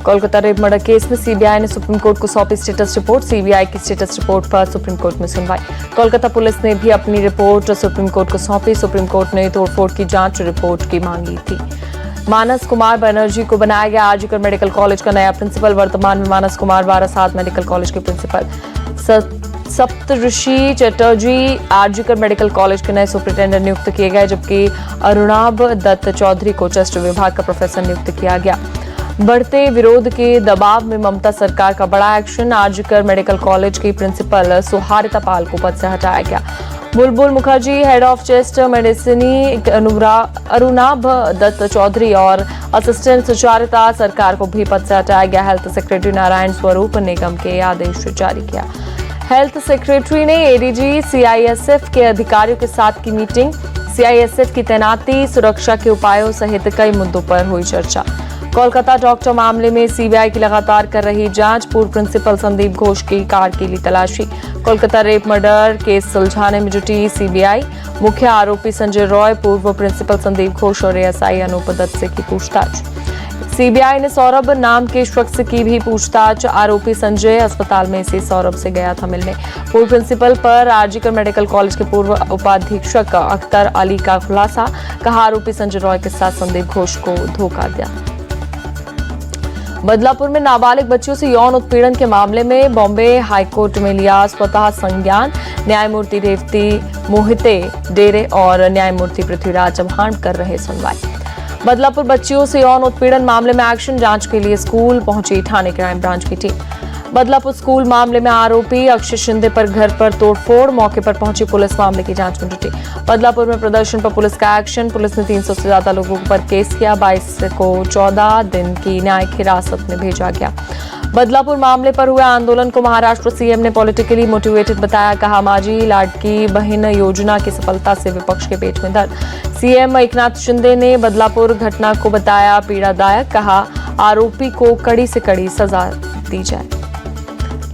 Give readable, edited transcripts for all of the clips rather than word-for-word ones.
Kolkata rape murder case में CBI ने supreme court को सौंपी स्टेटस रिपोर्ट। सीबीआई की स्टेटस रिपोर्ट पर सुप्रीम कोर्ट में सुनवाई। कोलकाता पुलिस ने भी अपनी रिपोर्ट सुप्रीम कोर्ट को सौंपी। सुप्रीम कोर्ट ने तोड़फोड़ की जांच रिपोर्ट की मांगी थी। मानस कुमार बनर्जी को बनाया गया आरजीकर मेडिकल कॉलेज का नया प्रिंसिपल। वर्तमान में मानस कुमार वारासात मेडिकल कॉलेज के प्रिंसिपल। सप्तऋषि चटर्जी आरजीकर मेडिकल कॉलेज के नए सुपरिटेंडेंट नियुक्त किए गए, जबकि अरुणाभ दत्त चौधरी को चेस्ट विभाग का प्रोफेसर नियुक्त किया गया। बढ़ते विरोध के दबाव में ममता सरकार का बड़ा एक्शन। आरजीकर मेडिकल कॉलेज की प्रिंसिपल सुहारिता पाल को पद से हटाया गया। Bulbul Mukherjee head of chest medicine Arunabha Dutta Chowdhury और असिस्टेंट सुचारिता सरकार को भी पद से हटाया गया। हेल्थ सेक्रेटरी नारायण स्वरूप निगम के आदेश जारी किया। हेल्थ सेक्रेटरी ने एडीजी सीआईएसएफ के अधिकारियों के साथ की मीटिंग। सीआईएसएफ की तैनाती, सुरक्षा के उपायों सहित कई मुद्दों पर हुई चर्चा। कोलकाता डॉक्टर मामले में सीबीआई की लगातार कर रही जांच। पूर्व प्रिंसिपल संदीप घोष की कार की ली तलाशी। कोलकाता रेप मर्डर केस सुलझाने में जुटी सीबीआई। मुख्य आरोपी संजय रॉय, पूर्व प्रिंसिपल संदीप घोष और एएसआई अनूप दत्त से की पूछताछ। सीबीआई ने सौरभ नाम के शख्स की भी पूछताछ। आरोपी संजय अस्पताल में इसी सौरभ से गया था मिलने। पूर्व प्रिंसिपल पर आरजीकर मेडिकल कॉलेज के पूर्व उपाधीक्षक अख्तर अली का खुलासा। कहा आरोपी संजय रॉय के साथ संदीप घोष को धोखा दिया। बदलापुर में नाबालिग बच्चियों से यौन उत्पीड़न के मामले में बॉम्बे हाईकोर्ट में लिया स्वतः संज्ञान। न्यायमूर्ति रेवती मोहिते डेरे और न्यायमूर्ति पृथ्वीराज चौहान कर रहे सुनवाई। बदलापुर बच्चियों से यौन उत्पीड़न मामले में एक्शन जांच के लिए स्कूल पहुंची थाने क्राइम ब्रांच की टीम। बदलापुर स्कूल मामले में आरोपी अक्षय शिंदे पर घर पर तोड़फोड़, मौके पर पहुंची पुलिस मामले की जांच में जुटी। बदलापुर में प्रदर्शन पर पुलिस का एक्शन। पुलिस ने 300 से ज्यादा लोगों पर केस किया। 22 को 14 दिन की न्यायिक हिरासत में भेजा गया। बदलापुर मामले पर हुए आंदोलन को महाराष्ट्र सीएम ने पॉलिटिकली मोटिवेटेड बताया। कहा माजी लाडकी बहन योजना की सफलता से विपक्ष के पेट में दर्द। सीएम एकनाथ शिंदे ने बदलापुर घटना को बताया पीड़ादायक। कहा आरोपी को कड़ी से कड़ी सजा दी जाए।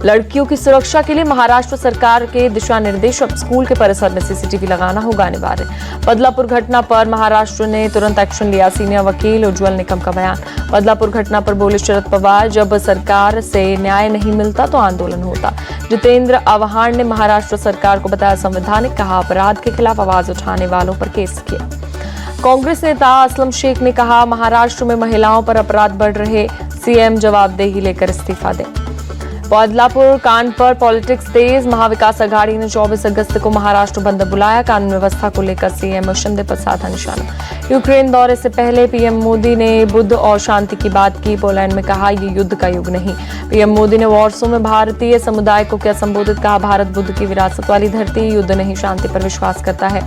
लड़कियों की सुरक्षा के लिए महाराष्ट्र सरकार के दिशा निर्देश। अब स्कूल के परिसर में सीसीटीवी लगाना होगा अनिवार्य। बदलापुर घटना पर महाराष्ट्र ने तुरंत एक्शन लिया। सीनियर वकील उज्जवल निकम का बयान। बदलापुर घटना पर बोले शरद पवार, जब सरकार से न्याय नहीं मिलता तो आंदोलन होता। जितेंद्र आव्हाड ने महाराष्ट्र सरकार को बताया संवैधानिक। कहा अपराध के खिलाफ आवाज उठाने वालों पर केस किया। कांग्रेस नेता असलम शेख ने कहा महाराष्ट्र में महिलाओं पर अपराध बढ़ रहे, सीएम जवाबदेही लेकर इस्तीफा दें। बदलापुर कांड पर पॉलिटिक्स तेज। महाविकास आघाड़ी ने 24 अगस्त को महाराष्ट्र बंद बुलाया। कानून व्यवस्था को लेकर सीएम शिंदे पर साधा निशाना। यूक्रेन दौरे से पहले पीएम मोदी ने बुद्ध और शांति की बात की। पोलैंड में कहा ये युद्ध का युग नहीं। पीएम मोदी ने वॉर्सो में भारतीय समुदाय को क्या संबोधित। कहा भारत बुद्ध की विरासत वाली धरती, युद्ध नहीं शांति पर विश्वास करता है।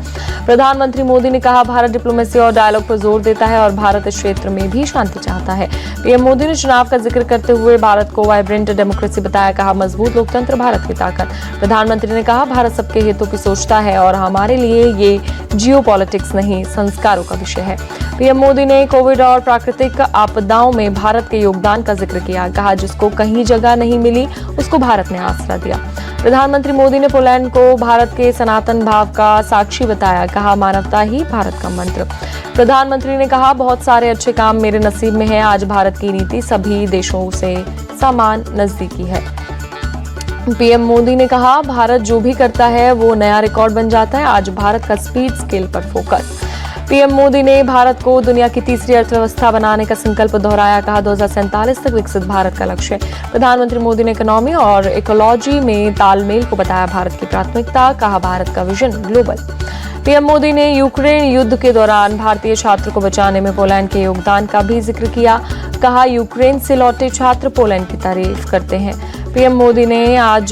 प्रधानमंत्री मोदी ने कहा भारत डिप्लोमेसी और डायलॉग पर जोर देता है और भारत इस क्षेत्र में भी शांति चाहता है। पीएम मोदी ने चुनाव का जिक्र करते हुए भारत को वाइब्रेंट डेमोक्रेसी बताया। कहा मजबूत लोकतंत्र भारत की ताकत। प्रधानमंत्री ने कहा भारत सबके हितों की सोचता है और हमारे लिए ये जियो पॉलिटिक्स नहीं संस्कारों का विषय है। पीएम मोदी ने कोविड और प्राकृतिक आपदाओं में भारत के योगदान का जिक्र किया। कहा जिसको कहीं जगह नहीं मिली उसको भारत ने आसरा दिया। प्रधानमंत्री मोदी ने पोलैंड को भारत के सनातन भाव का साक्षी बताया। कहा मानवता ही भारत का मंत्र। प्रधानमंत्री ने कहा बहुत सारे अच्छे काम मेरे नसीब में है। आज भारत की नीति सभी देशों से समान नजदीकी है। पीएम मोदी ने कहा भारत जो भी करता है वो नया रिकॉर्ड बन जाता है। आज भारत का स्पीड स्केल पर फोकस। पीएम मोदी ने भारत को दुनिया की तीसरी अर्थव्यवस्था बनाने का संकल्प दोहराया। कहा 2047 तक विकसित भारत का लक्ष्य। प्रधानमंत्री मोदी ने इकोनॉमी और इकोलॉजी में तालमेल को बताया भारत की प्राथमिकता। कहा भारत का विजन ग्लोबल। पीएम मोदी ने यूक्रेन युद्ध के दौरान भारतीय छात्र को बचाने में पोलैंड के योगदान का भी जिक्र किया। कहा यूक्रेन से लौटे छात्र पोलैंड की तारीफ करते हैं। पीएम मोदी ने आज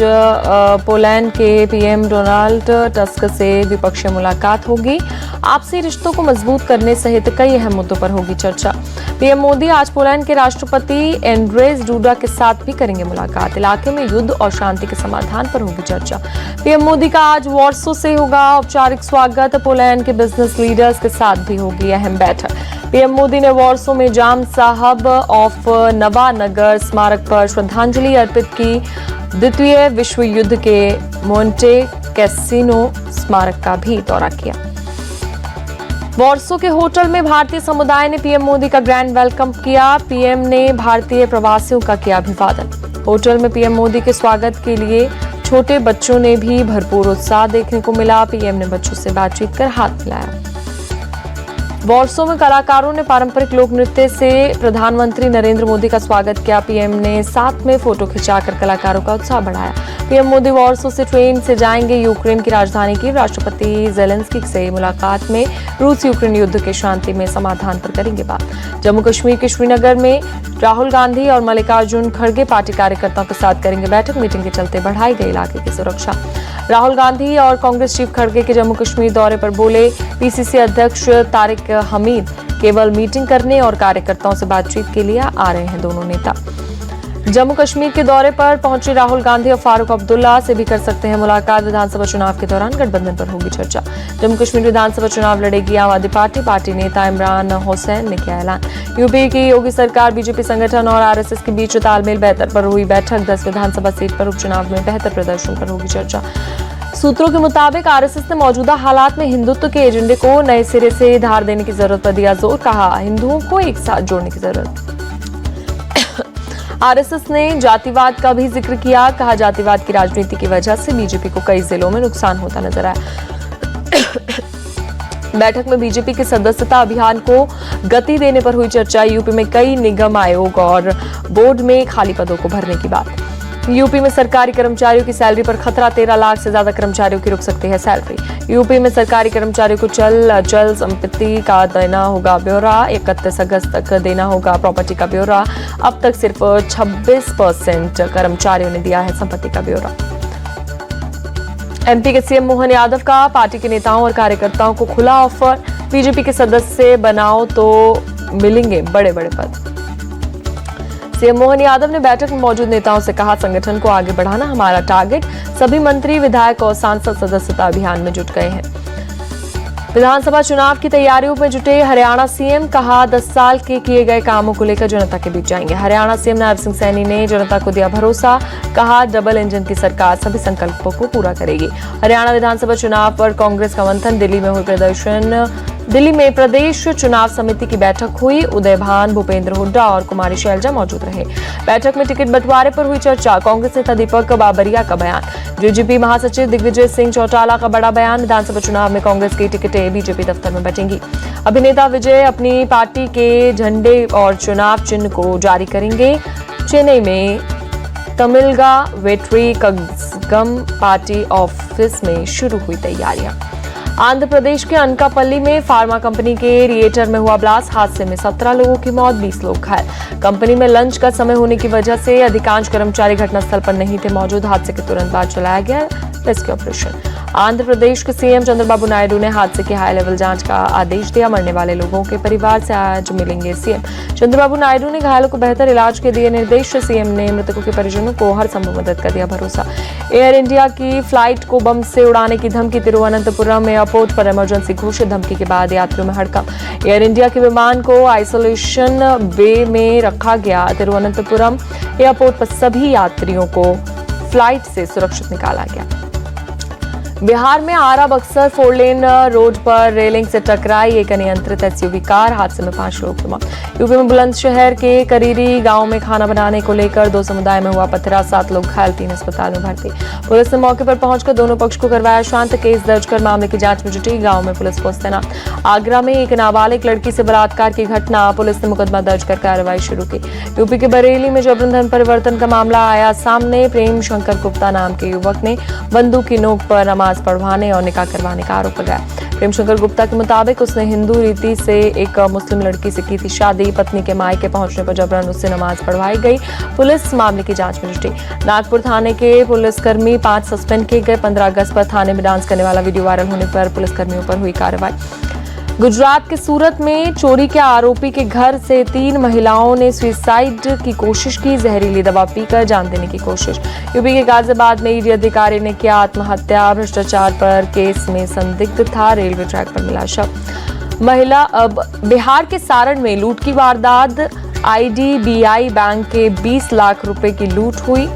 पोलैंड के पीएम डोनाल्ड टस्क से द्विपक्षीय मुलाकात होगी। आपसी रिश्तों को मजबूत करने सहित कई अहम मुद्दों पर होगी चर्चा। पीएम मोदी आज पोलैंड के राष्ट्रपति एंड्रेज डूडा के साथ भी करेंगे मुलाकात। इलाके में युद्ध और शांति के समाधान पर होगी चर्चा। पीएम मोदी का आज वॉर्सो से होगा औपचारिक स्वागत। पोलैंड के बिजनेस लीडर्स के साथ भी होगी अहम बैठक। पीएम मोदी ने वॉर्सो में जाम साहब ऑफ नवानगर स्मारक पर श्रद्धांजलि अर्पित की। द्वितीय विश्व युद्ध के मोंटे कैसिनो स्मारक का भी दौरा किया। वॉर्सो के होटल में भारतीय समुदाय ने पीएम मोदी का ग्रैंड वेलकम किया। पीएम ने भारतीय प्रवासियों का किया अभिवादन। होटल में पीएम मोदी के स्वागत के लिए छोटे बच्चों ने भी भरपूर उत्साह देखने को मिला। पीएम ने बच्चों से बातचीत कर हाथ मिलाया। वॉर्सो में कलाकारों ने पारंपरिक लोक नृत्य से प्रधानमंत्री नरेंद्र मोदी का स्वागत किया। पीएम ने साथ में फोटो खिंचाकर कलाकारों का उत्साह बढ़ाया। पीएम मोदी वॉर्सो से ट्रेन से जाएंगे यूक्रेन की राजधानी की। राष्ट्रपति जेलेंस्की से मुलाकात में रूस यूक्रेन युद्ध के शांति में समाधान पर करेंगे बात। जम्मू कश्मीर के श्रीनगर में राहुल गांधी और मल्लिकार्जुन खड़गे पार्टी कार्यकर्ताओं के साथ करेंगे बैठक। मीटिंग के चलते बढ़ाई गई इलाके की सुरक्षा। राहुल गांधी और कांग्रेस चीफ खड़गे के जम्मू कश्मीर दौरे पर बोले। पीसीसी अध्यक्ष तारिक हमीद केवल मीटिंग करने और कार्यकर्ताओं से बातचीत के लिए आ रहे हैं। दोनों नेता जम्मू कश्मीर के दौरे पर पहुंचे राहुल गांधी और फारूक अब्दुल्ला से भी कर सकते हैं मुलाकात। विधानसभा चुनाव के दौरान गठबंधन पर होगी चर्चा। जम्मू कश्मीर विधानसभा चुनाव लड़ेगी आम आदमी पार्टी नेता इमरान हुसैन ने किया ऐलान। यूपी की योगी सरकार बीजेपी संगठन और आरएसएस के बीच तालमेल बेहतर पर हुई बैठक। 10 विधानसभा सीट पर उपचुनाव में बेहतर प्रदर्शन पर होगी चर्चा। सूत्रों के मुताबिक आरएसएस ने मौजूदा हालात में हिंदुत्व के एजेंडे को नए सिरे से धार देने की जरूरत पर दिया जोर। कहा हिंदुओं को एक साथ जोड़ने की जरूरत। आरएसएस ने जातिवाद का भी जिक्र किया। कहा जातिवाद की राजनीति की वजह से बीजेपी को कई जिलों में नुकसान होता नजर आया। बैठक में बीजेपी के सदस्यता अभियान को गति देने पर हुई चर्चा। यूपी में कई निगम आयोग और बोर्ड में खाली पदों को भरने की बात। यूपी में सरकारी कर्मचारियों की सैलरी पर खतरा। 13 लाख से ज्यादा कर्मचारियों की रुक सकती है सैलरी। यूपी में सरकारी कर्मचारियों को चल संपत्ति का देना होगा ब्यौरा। 31 अगस्त तक देना होगा प्रॉपर्टी का ब्यौरा। अब तक सिर्फ 26% कर्मचारियों ने दिया है संपत्ति का ब्यौरा। एमपी के सीएम मोहन यादव का पार्टी के नेताओं और कार्यकर्ताओं को खुला ऑफर। बीजेपी के सदस्य बनाओ तो मिलेंगे बड़े बड़े पद। सीएम मोहन यादव ने बैठक में मौजूद नेताओं से कहा संगठन को आगे बढ़ाना हमारा टारगेट। सभी मंत्री विधायक और सांसद सदस्यता अभियान में जुट गए हैं। विधानसभा चुनाव की तैयारियों में जुटे हरियाणा सीएम। कहा 10 साल के किए गए कामों को लेकर जनता के बीच जाएंगे। हरियाणा सीएम नरसिंह सैनी ने जनता को दिया भरोसा। कहा डबल इंजन की सरकार सभी संकल्पों को पूरा करेगी। हरियाणा विधानसभा चुनाव पर कांग्रेस का मंथन। दिल्ली में प्रदेश चुनाव समिति की बैठक हुई। उदय भान, भूपेंद्र हुड्डा और कुमारी शैलजा मौजूद रहे। बैठक में टिकट बंटवारे पर हुई चर्चा। कांग्रेस नेता दीपक बाबरिया का बयान। डीजीपी महासचिव दिग्विजय सिंह चौटाला का बड़ा बयान। विधानसभा चुनाव में कांग्रेस की टिकटें बीजेपी दफ्तर में बटेंगी। अभिनेता विजय अपनी पार्टी के झंडे और चुनाव चिन्ह को जारी करेंगे। चेन्नई में तमिलगा वेट्री कगम पार्टी ऑफिस में शुरू हुई तैयारियां। आंध्र प्रदेश के अनकापल्ली में फार्मा कंपनी के रिएक्टर में हुआ ब्लास्ट। हादसे में 17 लोगों की मौत, 20 लोग घायल। कंपनी में लंच का समय होने की वजह से अधिकांश कर्मचारी घटनास्थल पर नहीं थे मौजूद। हादसे के तुरंत बाद चलाया गया रेस्क्यू ऑपरेशन। आंध्र प्रदेश के सीएम चंद्रबाबू नायडू ने हादसे की हाई लेवल जांच का आदेश दिया। मरने वाले लोगों के परिवार से आज मिलेंगे सीएम चंद्रबाबू नायडू ने घायलों को बेहतर इलाज के दिए निर्देश। सीएम ने मृतकों के परिजनों को हर संभव मदद का दिया भरोसा। एयर इंडिया की फ्लाइट को बम से उड़ाने की धमकी। तिरुवनंतपुरम एयरपोर्ट पर इमरजेंसी घोषित। धमकी के बाद यात्रियों में हड़कंप। एयर इंडिया के विमान को आइसोलेशन बे में रखा गया। तिरुवनंतपुरम एयरपोर्ट पर सभी यात्रियों को फ्लाइट से सुरक्षित निकाला गया। बिहार में आरा बक्सर 4 लेन रोड पर रेलिंग से टकराई एक अनियंत्रित एसयूवी कार। हादसे में 5 लोगों की मौत। यूपी में बुलंदशहर के करीरी गांव में खाना बनाने को लेकर 2 समुदाय में हुआ पथराव। 7 लोग घायल, 3 अस्पताल में भर्ती। पुलिस ने मौके पर पहुंचकर दोनों पक्ष को करवाया शांत। केस दर्ज कर मामले की जांच में जुटी। गांव में पुलिस फोर्स तैनात। आगरा में एक नाबालिग लड़की से बलात्कार की घटना। पुलिस ने मुकदमा दर्ज कर कार्रवाई शुरू की। यूपी के बरेली में जबरन धन परिवर्तन का मामला आया सामने। प्रेम शंकर गुप्ता नाम के युवक ने बंदूक की नोक पर नमाज पढ़वाने और निकाह करवाने का आरोप लगाया। प्रेम शंकर गुप्ता के मुताबिक उसने हिंदू रीति से एक मुस्लिम लड़की से की थी शादी। पत्नी के मायके पहुंचने पर जबरन उससे नमाज पढ़वाई गई। पुलिस मामले की जांच में जुटी। नागपुर थाने के पुलिसकर्मी 5 सस्पेंड किए गए। 15 अगस्त पर थाने में डांस करने वाला वीडियो वायरल होने पर पुलिसकर्मियों पर हुई कार्रवाई। गुजरात के सूरत में चोरी के आरोपी के घर से 3 महिलाओं ने सुसाइड की कोशिश की। जहरीली दवा पीकर जान देने की कोशिश। यूपी के गाजियाबाद में ईडी अधिकारी ने किया आत्महत्या। भ्रष्टाचार पर केस में संदिग्ध था। रेलवे ट्रैक पर मिला शव। बिहार के सारण में लूट की वारदात। IDBI बैंक के 20 लाख रुपए की लूट हुई।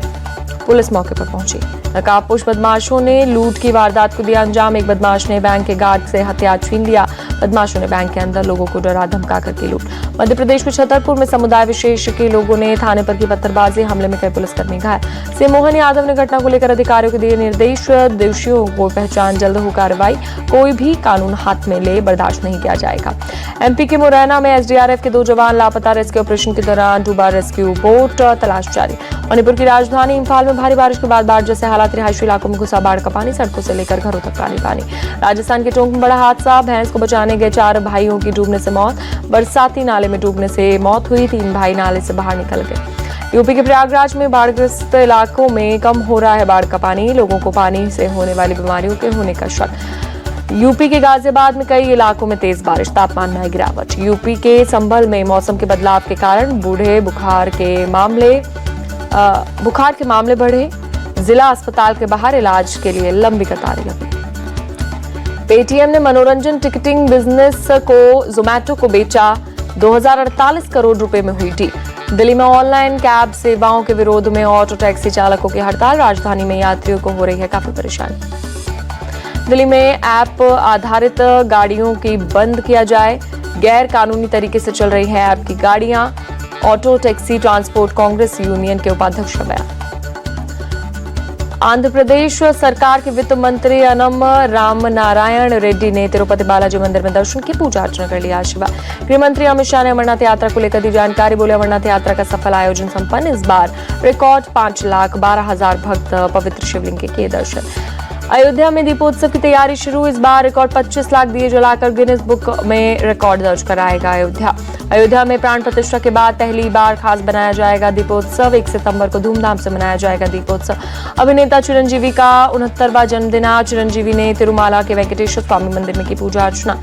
पुलिस मौके पर पहुंची। नकाबपोश बदमाशों ने लूट की वारदात को दिया अंजाम। एक बदमाश ने बैंक के गार्ड से हथियार छीन लिया। बदमाशों ने बैंक के अंदर लोगों को डरा धमका कर की लूट। मध्य प्रदेश के छतरपुर में समुदाय विशेष के लोगों ने थाने पर की पत्थरबाजी, हमले में कई पुलिसकर्मी घायल। सीएम मोहन यादव ने घटना को लेकर अधिकारियों को दिए निर्देश। दोषियों को पहचान जल्द हो कार्रवाई, कोई भी कानून हाथ में ले बर्दाश्त नहीं किया जाएगा। एमपी के मुरैना में एसडीआरएफ के 2 जवान लापता। रेस्क्यू ऑपरेशन के दौरान डूबा रेस्क्यू बोट, तलाश जारी। मणिपुर की राजधानी इंफाल में भारी बारिश के बाद बाढ़ जैसे हालात, रिहायशी इलाकों में घुसा बाढ़ का पानी, सड़कों से लेकर घरों तक पानी पानी। राजस्थान के टोंक में बड़ा हादसा, भैंस को बचाने गए 4 भाइयों की डूबने से मौत। बरसाती नाले में डूबने से मौत हुई, 3 भाई नाले से बाहर निकल गए। यूपी के प्रयागराज में बाढ़ग्रस्त इलाकों में कम हो रहा है बाढ़ का पानी, लोगों को पानी से होने वाली बीमारियों के होने का शक। यूपी के गाजियाबाद में कई इलाकों में तेज बारिश, तापमान में आई गिरावट। यूपी के संभल में मौसम के बदलाव के कारण बूढ़े बुखार के मामले बढ़े। जिला अस्पताल के बाहर इलाज के लिए लंबी कतारें लगी। पेटीएम ने मनोरंजन टिकटिंग बिजनेस को जोमैटो को बेचा, 2048 करोड़ रुपए में हुई डील। दिल्ली में ऑनलाइन कैब सेवाओं के विरोध में ऑटो टैक्सी चालकों की हड़ताल, राजधानी में यात्रियों को हो रही है काफी परेशानी। दिल्ली में ऐप आधारित गाड़ियों की बंद किया जाए, गैर कानूनी तरीके से चल रही है ऐप की गाड़ियां। Auto taxi transport Congress union के उपाध्यक्ष का बयान। आंध्र प्रदेश सरकार के वित्त मंत्री अनम रामनारायण रेड्डी ने तिरुपति बालाजी मंदिर में दर्शन की, पूजा अर्चना कर लिया आशीर्वाद। गृह मंत्री अमित शाह ने अमरनाथ यात्रा को लेकर दी जानकारी, बोले अमरनाथ यात्रा का सफल आयोजन संपन्न। इस बार रिकॉर्ड 5,12,000 भक्त पवित्र शिवलिंग के किए दर्शन। अयोध्या में दीपोत्सव की तैयारी शुरू, इस बार रिकॉर्ड 25 लाख दिए जलाकर गिनीज बुक में रिकॉर्ड दर्ज कराएगा अयोध्या में प्राण प्रतिष्ठा के बाद पहली बार खास बनाया जाएगा दीपोत्सव। 1 सितंबर को धूमधाम से मनाया जाएगा दीपोत्सव। अभिनेता चिरंजीवी का 69वां जन्मदिन आज। चिरंजीवी ने तिरुमाला के वेंकटेश्वर स्वामी मंदिर में की पूजा अर्चना।